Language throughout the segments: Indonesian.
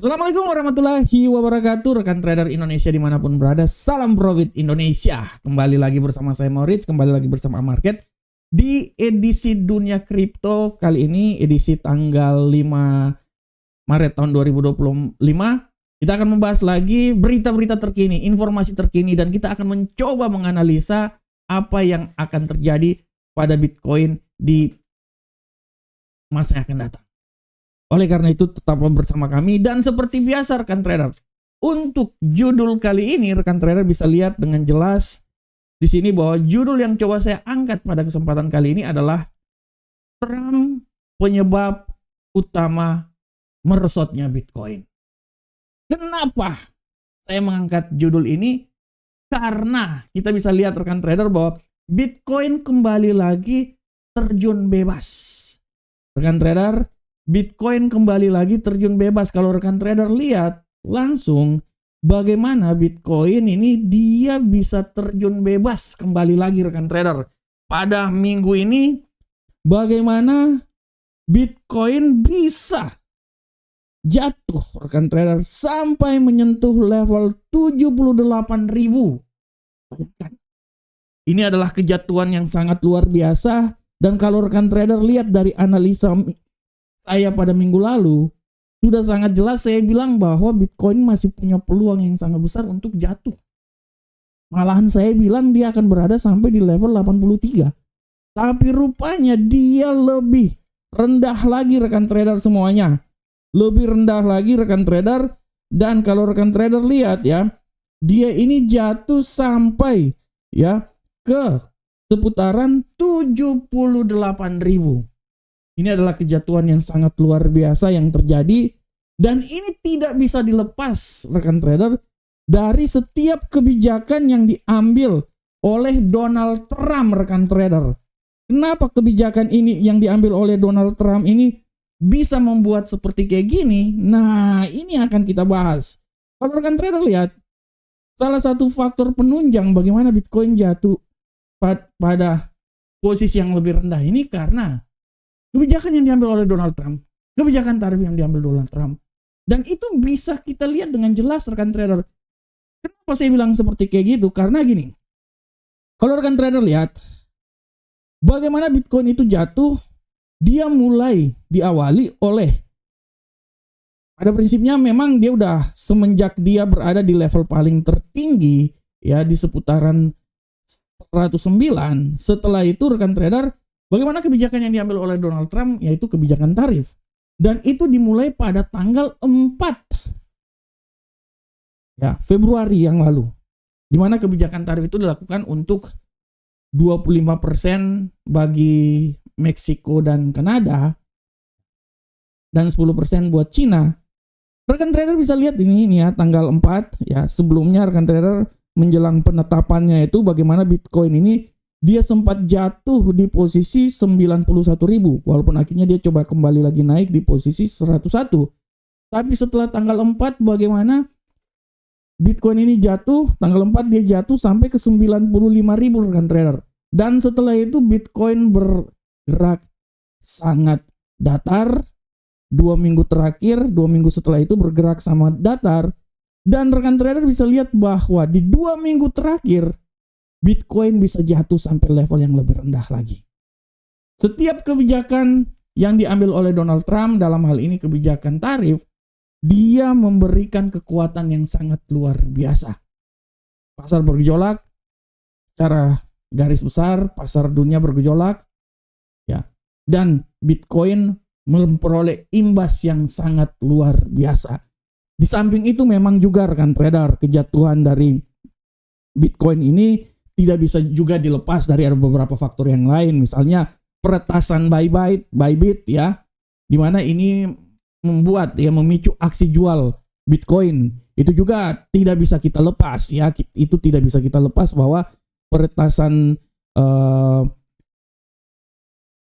Assalamualaikum warahmatullahi wabarakatuh, rekan trader Indonesia dimanapun berada. Salam profit Indonesia. Kembali lagi bersama saya Moritz, kembali lagi bersama Market di edisi dunia kripto. Kali ini edisi tanggal 5 Maret tahun 2025. Kita akan membahas lagi berita-berita terkini, informasi terkini, dan kita akan mencoba menganalisa apa yang akan terjadi pada Bitcoin di masa yang akan datang. Oleh karena itu tetaplah bersama kami, dan seperti biasa rekan trader, untuk judul kali ini rekan trader bisa lihat dengan jelas di sini bahwa judul yang coba saya angkat pada kesempatan kali ini adalah Trump penyebab utama merosotnya Bitcoin. Kenapa saya mengangkat judul ini? Karena kita bisa lihat rekan trader bahwa Bitcoin kembali lagi terjun bebas. Rekan trader, Bitcoin kembali lagi terjun bebas. Kalau rekan trader lihat langsung bagaimana Bitcoin ini dia bisa terjun bebas kembali lagi rekan trader. Pada minggu ini bagaimana Bitcoin bisa jatuh rekan trader sampai menyentuh level 78.000. Bayangkan. Ini adalah kejatuhan yang sangat luar biasa, dan kalau rekan trader lihat dari analisa saya pada minggu lalu, sudah sangat jelas saya bilang bahwa Bitcoin masih punya peluang yang sangat besar untuk jatuh. Malahan saya bilang dia akan berada sampai di level 83. Tapi rupanya dia lebih rendah lagi rekan trader semuanya. Lebih rendah lagi rekan trader, dan kalau rekan trader lihat ya, dia ini jatuh sampai ya ke seputaran 78.000. Ini adalah kejatuhan yang sangat luar biasa yang terjadi, dan ini tidak bisa dilepas rekan trader dari setiap kebijakan yang diambil oleh Donald Trump rekan trader. Kenapa kebijakan ini yang diambil oleh Donald Trump ini bisa membuat seperti kayak gini? Nah, ini akan kita bahas. Kalau rekan trader lihat, salah satu faktor penunjang bagaimana Bitcoin jatuh pada posisi yang lebih rendah ini karena kebijakan yang diambil oleh Donald Trump, kebijakan tarif yang diambil Donald Trump. Dan itu bisa kita lihat dengan jelas rekan trader. Kenapa saya bilang seperti kayak gitu? Karena gini, kalau rekan trader lihat bagaimana Bitcoin itu jatuh, dia mulai diawali oleh, pada prinsipnya memang dia udah semenjak dia berada di level paling tertinggi ya di seputaran 109. Setelah itu rekan trader, bagaimana kebijakan yang diambil oleh Donald Trump, yaitu kebijakan tarif. Dan itu dimulai pada tanggal 4 ya, Februari yang lalu. Di mana kebijakan tarif itu dilakukan untuk 25% bagi Meksiko dan Kanada, dan 10% buat Cina. Rekan trader bisa lihat ini ya, tanggal 4 ya, sebelumnya rekan trader menjelang penetapannya itu bagaimana Bitcoin ini dia sempat jatuh di posisi 91.000, walaupun akhirnya dia coba kembali lagi naik di posisi 101. Tapi setelah tanggal 4 bagaimana Bitcoin ini jatuh, tanggal 4 dia jatuh sampai ke 95.000 rekan trader. Dan setelah itu Bitcoin bergerak sangat datar. 2 minggu terakhir, 2 minggu setelah itu bergerak sama datar. Dan rekan trader bisa lihat bahwa di 2 minggu terakhir Bitcoin bisa jatuh sampai level yang lebih rendah lagi. Setiap kebijakan yang diambil oleh Donald Trump, dalam hal ini kebijakan tarif, dia memberikan kekuatan yang sangat luar biasa. Pasar bergejolak, secara garis besar pasar dunia bergejolak ya, dan Bitcoin memperoleh imbas yang sangat luar biasa. Di samping itu memang juga rekan trader, kejatuhan dari Bitcoin ini tidak bisa juga dilepas dari ada beberapa faktor yang lain, misalnya peretasan Bybit ya, di mana ini membuat ya memicu aksi jual Bitcoin. Itu juga tidak bisa kita lepas ya, itu tidak bisa kita lepas bahwa peretasan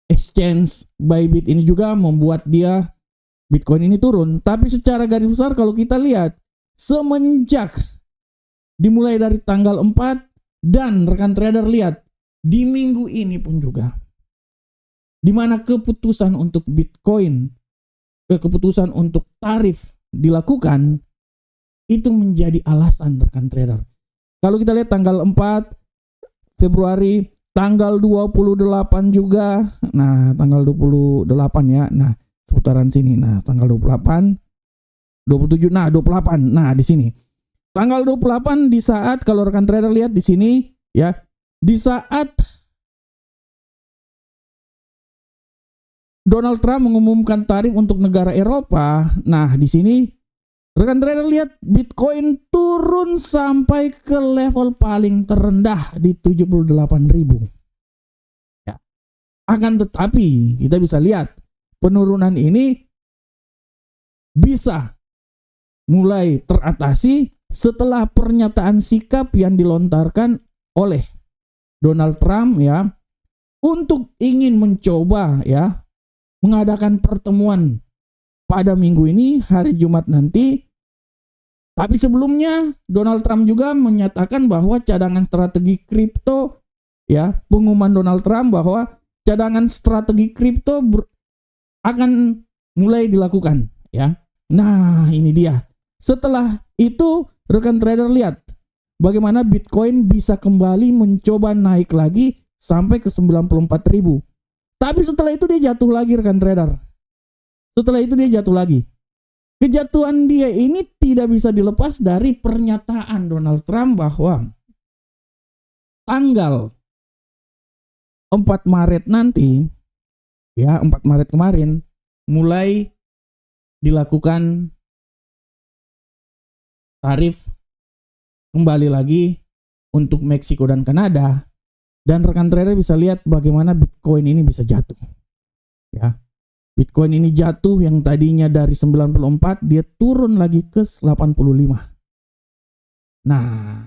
exchange Bybit ini juga membuat dia Bitcoin ini turun. Tapi secara garis besar kalau kita lihat semenjak dimulai dari tanggal 4 dan rekan trader lihat di minggu ini pun juga, di mana keputusan untuk Bitcoin, keputusan untuk tarif dilakukan, itu menjadi alasan rekan trader. Kalau kita lihat tanggal 4 Februari, tanggal 28 juga. Nah, tanggal 28 ya. Nah, seputaran sini. Nah, tanggal 28, 27, nah 28. Nah, di sini. Tanggal 28 di saat kalau rekan trader lihat di sini ya, di saat Donald Trump mengumumkan tarif untuk negara Eropa. Nah, di sini rekan trader lihat Bitcoin turun sampai ke level paling terendah di 78.000. Ya. Akan tetapi kita bisa lihat penurunan ini bisa mulai teratasi setelah pernyataan sikap yang dilontarkan oleh Donald Trump ya, untuk ingin mencoba ya mengadakan pertemuan pada minggu ini, hari Jumat nanti. Tapi sebelumnya Donald Trump juga menyatakan bahwa cadangan strategi kripto ya, pengumuman Donald Trump bahwa cadangan strategi kripto akan mulai dilakukan ya. Nah, ini dia. Setelah itu rekan trader lihat bagaimana Bitcoin bisa kembali mencoba naik lagi sampai ke 94.000. Tapi setelah itu dia jatuh lagi rekan trader. Setelah itu dia jatuh lagi. Kejatuhan dia ini tidak bisa dilepas dari pernyataan Donald Trump bahwa tanggal 4 Maret nanti, ya 4 Maret kemarin, mulai dilakukan tarif kembali lagi untuk Meksiko dan Kanada. Dan rekan trader bisa lihat bagaimana Bitcoin ini bisa jatuh. Ya. Bitcoin ini jatuh yang tadinya dari 94 dia turun lagi ke 85. Nah,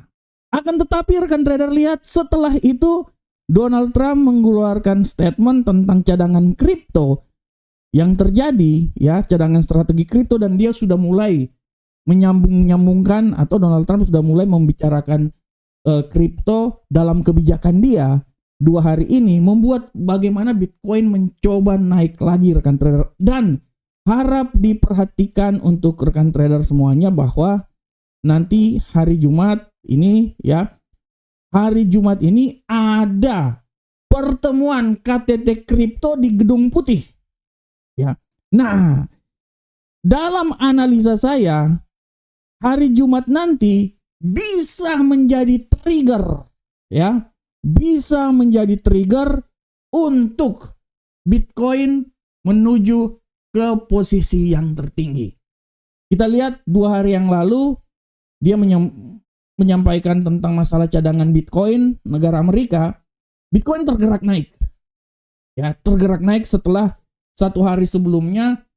akan tetapi rekan trader lihat setelah itu Donald Trump mengeluarkan statement tentang cadangan kripto yang terjadi ya, cadangan strategi kripto, dan dia sudah mulai menyambungkan atau Donald Trump sudah mulai membicarakan kripto dalam kebijakan dia 2 hari ini, membuat bagaimana Bitcoin mencoba naik lagi rekan trader. Dan harap diperhatikan untuk rekan trader semuanya bahwa nanti hari Jumat ini ya, hari Jumat ini ada pertemuan KTT kripto di Gedung Putih ya. Nah, dalam analisa saya hari Jumat nanti bisa menjadi trigger ya, bisa menjadi trigger untuk Bitcoin menuju ke posisi yang tertinggi. Kita lihat 2 hari yang lalu dia menyampaikan tentang masalah cadangan Bitcoin negara Amerika. Bitcoin tergerak naik. Ya, tergerak naik setelah 1 hari sebelumnya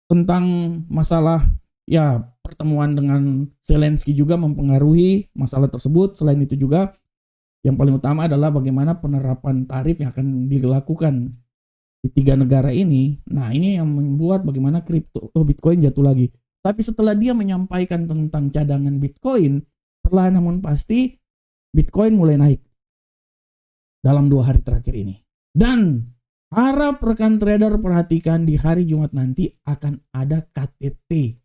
tentang masalah ya pertemuan dengan Zelensky juga mempengaruhi masalah tersebut. Selain itu juga yang paling utama adalah bagaimana penerapan tarif yang akan dilakukan di 3 negara ini. Nah, ini yang membuat bagaimana Bitcoin jatuh lagi. Tapi setelah dia menyampaikan tentang cadangan Bitcoin, perlahan namun pasti Bitcoin mulai naik dalam 2 hari terakhir ini. Dan harap rekan trader perhatikan di hari Jumat nanti akan ada KTT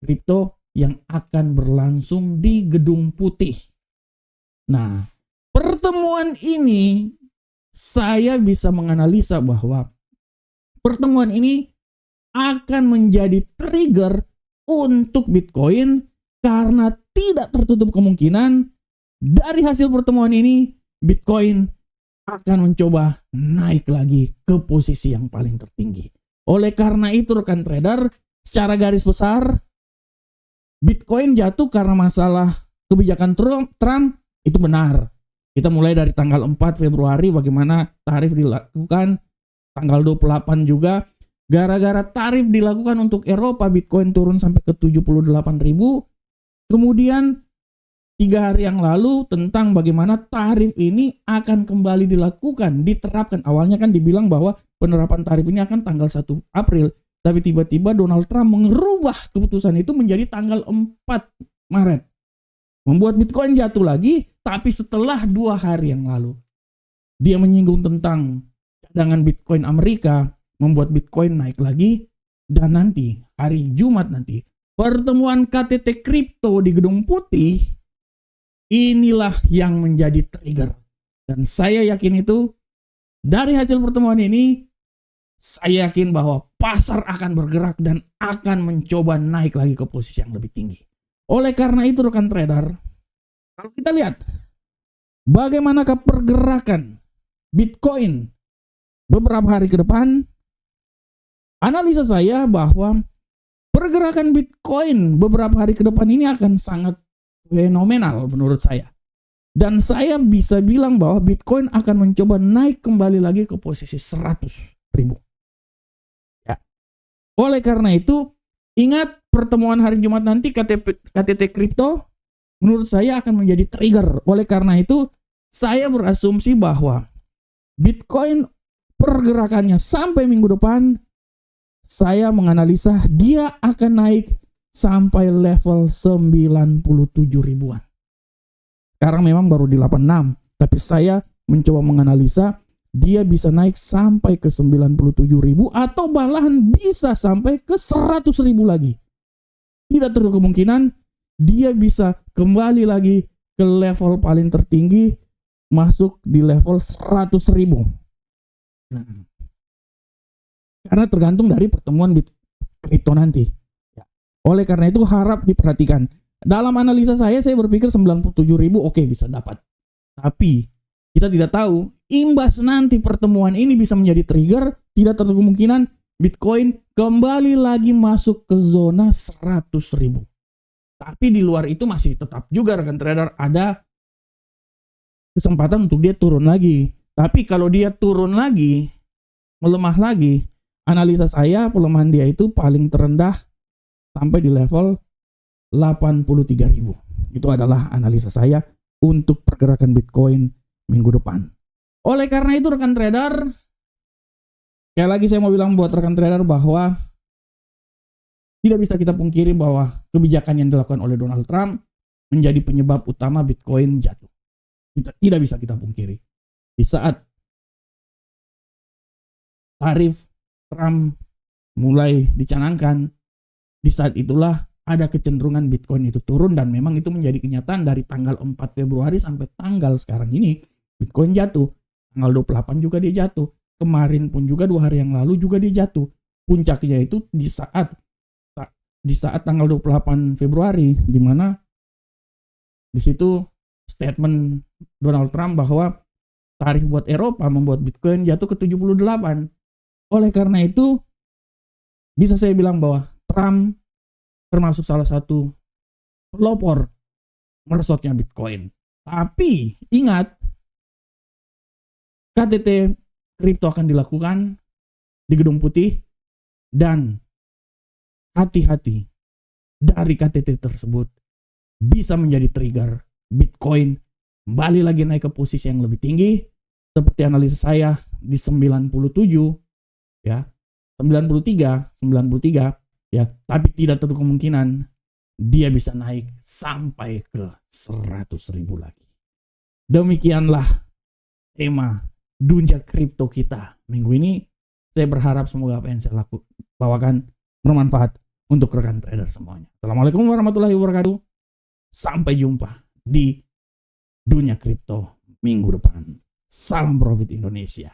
kripto yang akan berlangsung di Gedung Putih. Nah, pertemuan ini saya bisa menganalisa bahwa pertemuan ini akan menjadi trigger untuk Bitcoin karena tidak tertutup kemungkinan dari hasil pertemuan ini Bitcoin akan mencoba naik lagi ke posisi yang paling tertinggi. Oleh karena itu rekan trader, secara garis besar Bitcoin jatuh karena masalah kebijakan Trump itu benar. Kita mulai dari tanggal 4 Februari bagaimana tarif dilakukan, tanggal 28 juga gara-gara tarif dilakukan untuk Eropa, Bitcoin turun sampai ke 78.000. Kemudian 3 hari yang lalu tentang bagaimana tarif ini akan kembali dilakukan, diterapkan. Awalnya kan dibilang bahwa penerapan tarif ini akan tanggal 1 April. Tapi tiba-tiba Donald Trump mengubah keputusan itu menjadi tanggal 4 Maret. Membuat Bitcoin jatuh lagi, tapi setelah 2 hari yang lalu. Dia menyinggung tentang cadangan Bitcoin Amerika, membuat Bitcoin naik lagi. Dan nanti hari Jumat nanti pertemuan KTT Kripto di Gedung Putih, inilah yang menjadi trigger. Dan saya yakin itu dari hasil pertemuan ini, saya yakin bahwa pasar akan bergerak dan akan mencoba naik lagi ke posisi yang lebih tinggi. Oleh karena itu rekan trader, kalau kita lihat bagaimanakah pergerakan Bitcoin beberapa hari ke depan, analisa saya bahwa pergerakan Bitcoin beberapa hari ke depan ini akan sangat fenomenal menurut saya. Dan saya bisa bilang bahwa Bitcoin akan mencoba naik kembali lagi ke posisi 100.000. Ya. Oleh karena itu, ingat pertemuan hari Jumat nanti KTT Kripto menurut saya akan menjadi trigger. Oleh karena itu, saya berasumsi bahwa Bitcoin pergerakannya sampai minggu depan, saya menganalisa dia akan naik sampai level 97 ribuan. Sekarang memang baru di 86, tapi saya mencoba menganalisa dia bisa naik sampai ke 97 ribu atau malahan bisa sampai ke 100 ribu lagi. Tidak terlalu kemungkinan dia bisa kembali lagi ke level paling tertinggi, masuk di level 100 ribu. Nah, karena tergantung dari pertemuan kripto nanti. Oleh karena itu harap diperhatikan. Dalam analisa saya berpikir 97 ribu oke, bisa dapat. Tapi kita tidak tahu imbas nanti pertemuan ini bisa menjadi trigger, tidak terlalu kemungkinan Bitcoin kembali lagi masuk ke zona 100 ribu. Tapi di luar itu masih tetap juga rekan trader ada kesempatan untuk dia turun lagi. Tapi kalau dia turun lagi, melemah lagi, analisa saya pelemahan dia itu paling terendah sampai di level 83.000. Itu adalah analisa saya untuk pergerakan Bitcoin minggu depan. Oleh karena itu rekan trader, sekali lagi saya mau bilang buat rekan trader bahwa tidak bisa kita pungkiri bahwa kebijakan yang dilakukan oleh Donald Trump menjadi penyebab utama Bitcoin jatuh. Tidak bisa kita pungkiri. Di saat tarif Trump mulai dicanangkan, di saat itulah ada kecenderungan Bitcoin itu turun, dan memang itu menjadi kenyataan dari tanggal 4 Februari sampai tanggal sekarang ini Bitcoin jatuh. Tanggal 28 juga dia jatuh. Kemarin pun juga 2 hari yang lalu juga dia jatuh. Puncaknya itu di saat tanggal 28 Februari, di mana di situ statement Donald Trump bahwa tarif buat Eropa membuat Bitcoin jatuh ke 78. Oleh karena itu bisa saya bilang bahwa Trump termasuk salah satu pelopor meresotnya Bitcoin. Tapi ingat, KTT Kripto akan dilakukan di Gedung Putih, dan hati-hati dari KTT tersebut bisa menjadi trigger Bitcoin kembali lagi naik ke posisi yang lebih tinggi seperti analisa saya di 97 ya, 93 ya, tapi tidak terlalu kemungkinan dia bisa naik sampai ke 100 ribu lagi. Demikianlah tema dunia kripto kita minggu ini. Saya berharap semoga apa yang saya bawakan bermanfaat untuk rekan trader semuanya. Assalamualaikum warahmatullahi wabarakatuh. Sampai jumpa di dunia kripto minggu depan. Salam profit Indonesia.